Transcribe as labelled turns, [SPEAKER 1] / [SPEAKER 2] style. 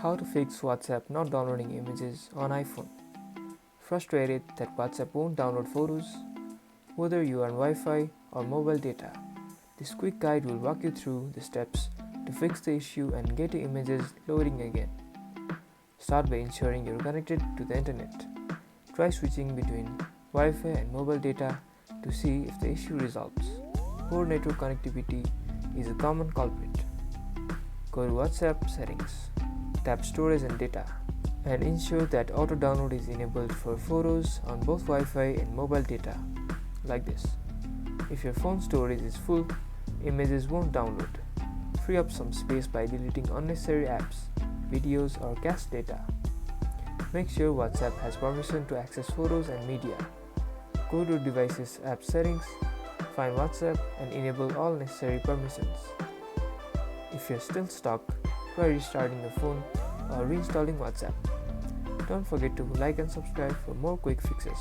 [SPEAKER 1] How to fix WhatsApp not downloading images on iPhone. Frustrated that WhatsApp won't download photos? Whether you are on Wi-Fi or mobile data, this quick guide will walk you through the steps to fix the issue and get your images loading again. Start by ensuring you're connected to the internet. Try switching between Wi-Fi and mobile data to see if the issue resolves. Poor network connectivity is a common culprit. Go to WhatsApp settings, tap storage and data, and ensure that auto download is enabled for photos on both Wi-Fi and mobile data, like this. If your phone storage is full, images won't download. Free up some space by deleting unnecessary apps, videos or cached data. Make sure WhatsApp has permission to access photos and media. Go to device's app settings, find WhatsApp and enable all necessary permissions. If you're still stuck, try restarting your phone or reinstalling WhatsApp. Don't forget to like and subscribe for more quick fixes.